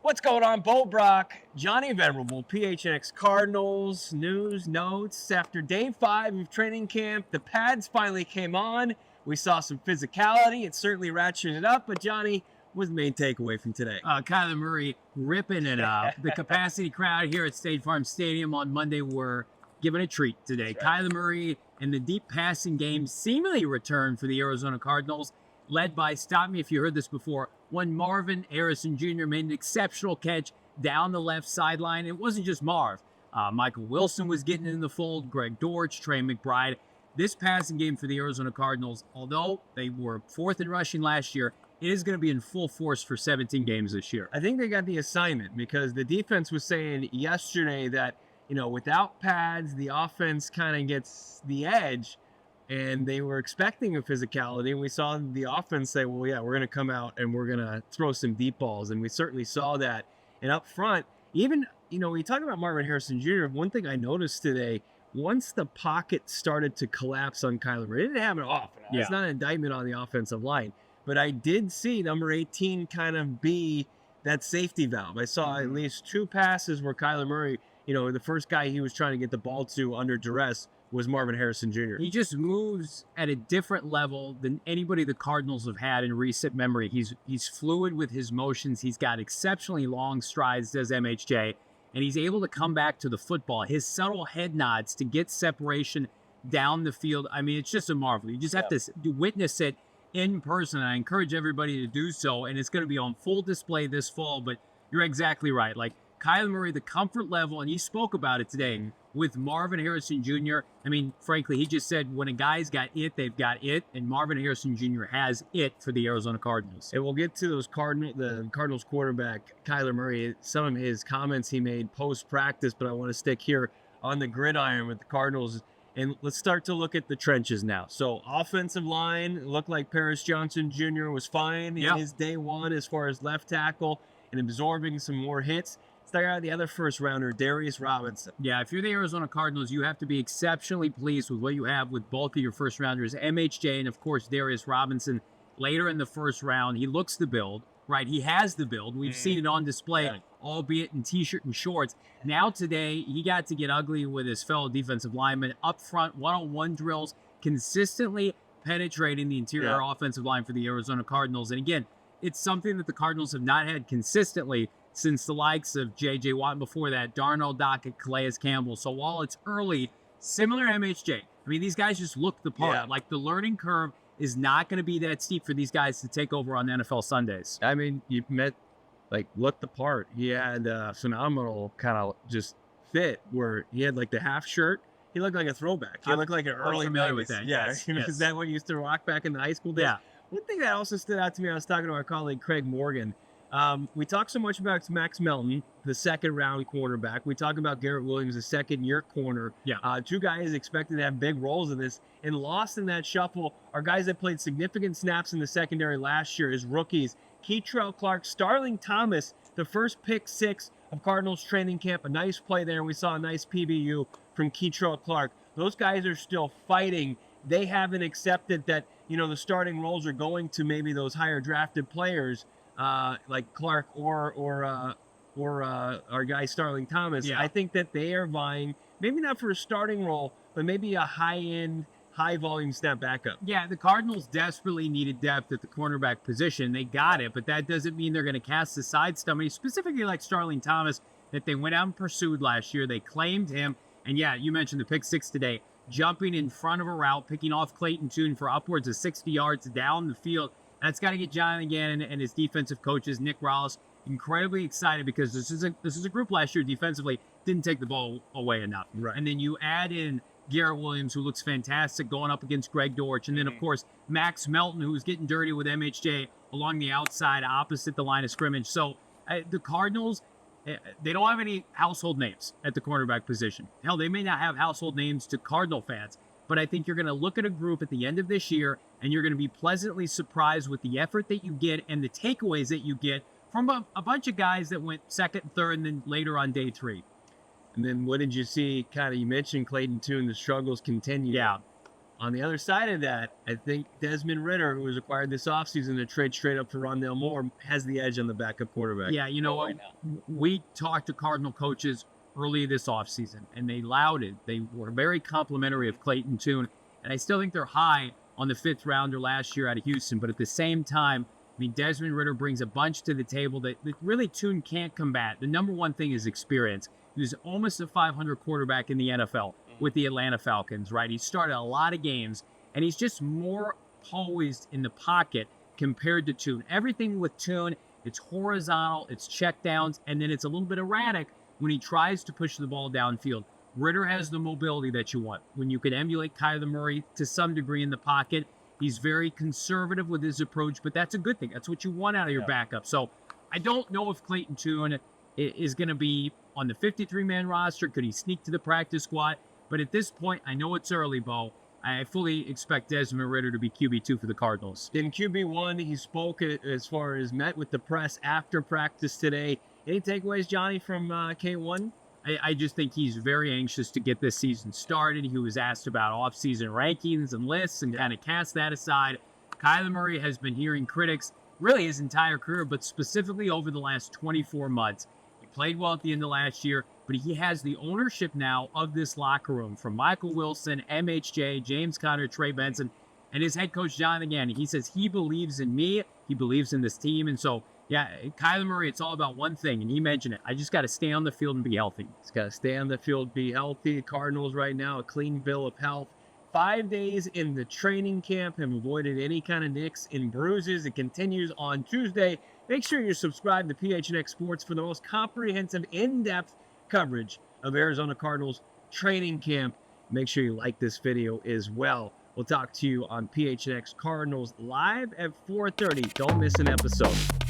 What's going on, Bo Brack, Johnny Venerable, PHNX Cardinals news notes. After day 5 of training camp, the pads finally came on. We saw some physicality. It certainly ratcheted it up, but Johnny, what's the main takeaway from today? Kyler Murray ripping it up. The capacity crowd here at State Farm Stadium on Monday were given a treat today. That's right. Kyler Murray and the deep passing game seemingly returned for the Arizona Cardinals, led by, stop me if you heard this before, when Marvin Harrison Jr. made an exceptional catch down the left sideline. It wasn't just Marv. Michael Wilson was getting in the fold, Greg Dortch, Trey McBride. This passing game for the Arizona Cardinals, although they were 4th in rushing last year, it is going to be in full force for 17 games this year. I think they got the assignment because the defense was saying yesterday that, without pads, the offense kind of gets the edge. And they were expecting a physicality, and we saw the offense say, well, yeah, we're going to come out and we're going to throw some deep balls. And we certainly saw that. And up front, even, we talk about Marvin Harrison Jr., one thing I noticed today, once the pocket started to collapse on Kyler Murray, it didn't happen often. Yeah. It's not an indictment on the offensive line. But I did see number 18 kind of be that safety valve. I saw at least 2 passes where Kyler Murray, the first guy he was trying to get the ball to under duress was Marvin Harrison Jr. He just moves at a different level than anybody the Cardinals have had in recent memory. He's fluid with his motions. He's got exceptionally long strides, does MHJ, and he's able to come back to the football. His subtle head nods to get separation down the field. I mean, it's just a marvel. You just have to witness it in person. I encourage everybody to do so, and it's going to be on full display this fall. But you're exactly right. Like Kyler Murray, the comfort level, and he spoke about it today with Marvin Harrison Jr. I mean, frankly, he just said when a guy's got it, they've got it, and Marvin Harrison Jr. has it for the Arizona Cardinals. And we'll get to the Cardinals quarterback, Kyler Murray, some of his comments he made post-practice, but I want to stick here on the gridiron with the Cardinals. And let's start to look at the trenches now. So offensive line, looked like Paris Johnson Jr. was fine in his day 1 as far as left tackle and absorbing some more hits. Start out the other first rounder, Darius Robinson. Yeah, if you're the Arizona Cardinals, you have to be exceptionally pleased with what you have with both of your first rounders, MHJ and, of course, Darius Robinson. Later in the first round, he looks the build, right? He has the build. We've seen it on display, albeit in T-shirt and shorts. Now today, he got to get ugly with his fellow defensive lineman up front, one-on-one drills, consistently penetrating the interior offensive line for the Arizona Cardinals. And again, it's something that the Cardinals have not had consistently since the likes of J.J. Watt, before that, Darnell Dockett, Calais Campbell. So while it's early, similar to MHJ, I mean, these guys just look the part. Yeah. Like, the learning curve is not going to be that steep for these guys to take over on NFL Sundays. I mean, looked the part. He had a phenomenal kind of just fit where he had like the half shirt. He looked like a throwback. He looked like an early familiar with that. Yes. Is that what you used to rock back in the high school days? Yeah. One thing that also stood out to me, I was talking to our colleague Craig Morgan. We talk so much about Max Melton, the second-round cornerback. We talk about Garrett Williams, the second-year corner. Yeah. 2 guys expected to have big roles in this. And lost in that shuffle are guys that played significant snaps in the secondary last year as rookies. Keitrell Clark, Starling Thomas, the first pick 6 of Cardinals training camp. A nice play there, and we saw a nice PBU from Keitrell Clark. Those guys are still fighting. They haven't accepted that, the starting roles are going to maybe those higher drafted players. Like Clark or our guy Starling Thomas. Yeah. I think that they are vying, maybe not for a starting role, but maybe a high-end, high-volume snap backup. Yeah, the Cardinals desperately needed depth at the cornerback position. They got it, but that doesn't mean they're going to cast aside somebody, specifically like Starling Thomas, that they went out and pursued last year. They claimed him, and yeah, you mentioned the pick 6 today, jumping in front of a route, picking off Clayton Tune for upwards of 60 yards down the field. That's got to get John again and his defensive coaches, Nick Rollis, incredibly excited because this is a group last year defensively didn't take the ball away enough. Right. And then you add in Garrett Williams, who looks fantastic going up against Greg Dortch, and then of course Max Melton, who's getting dirty with MHJ along the outside opposite the line of scrimmage. So the Cardinals, they don't have any household names at the cornerback position. Hell, they may not have household names to Cardinal fans. But I think you're going to look at a group at the end of this year, and you're going to be pleasantly surprised with the effort that you get and the takeaways that you get from a bunch of guys that went second, third, and then later on day 3. And then what did you see? You mentioned Clayton Tune, the struggles continue. Yeah. On the other side of that, I think Desmond Ridder, who was acquired this offseason to trade straight up for Rondale Moore, has the edge on the backup quarterback. Yeah, you know what? We talked to Cardinal coaches early this offseason, and they lauded. They were very complimentary of Clayton Tune, and I still think they're high on the 5th rounder last year out of Houston. But at the same time, I mean, Desmond Ridder brings a bunch to the table that really Tune can't combat. The number one thing is experience. He was almost a 500 quarterback in the NFL with the Atlanta Falcons, right? He started a lot of games, and he's just more poised in the pocket compared to Tune. Everything with Tune, it's horizontal, it's checkdowns, and then it's a little bit erratic when he tries to push the ball downfield. Ridder has the mobility that you want. When you can emulate Kyler Murray to some degree in the pocket, he's very conservative with his approach, but that's a good thing. That's what you want out of your backup. So I don't know if Clayton Tune is going to be on the 53-man roster. Could he sneak to the practice squad? But at this point, I know it's early, Bo. I fully expect Desmond Ridder to be QB2 for the Cardinals. In QB1, he spoke as far as met with the press after practice today. Any takeaways, Johnny, from K1? I just think he's very anxious to get this season started. He was asked about offseason rankings and lists and kind of cast that aside. Kyler Murray has been hearing critics really his entire career, but specifically over the last 24 months. He played well at the end of last year, but he has the ownership now of this locker room from Michael Wilson, MHJ, James Conner, Trey Benson, and his head coach, Jonathan Gannon. He says he believes in me. He believes in this team. And so, yeah, Kyler Murray, it's all about one thing, and he mentioned it. I just got to stay on the field and be healthy. He's got to stay on the field, be healthy. Cardinals right now, a clean bill of health. 5 days in the training camp, have avoided any kind of nicks and bruises. It continues on Tuesday. Make sure you're subscribed to PHNX Sports for the most comprehensive, in-depth coverage of Arizona Cardinals training camp. Make sure you like this video as well. We'll talk to you on PHNX Cardinals live at 4:30. Don't miss an episode.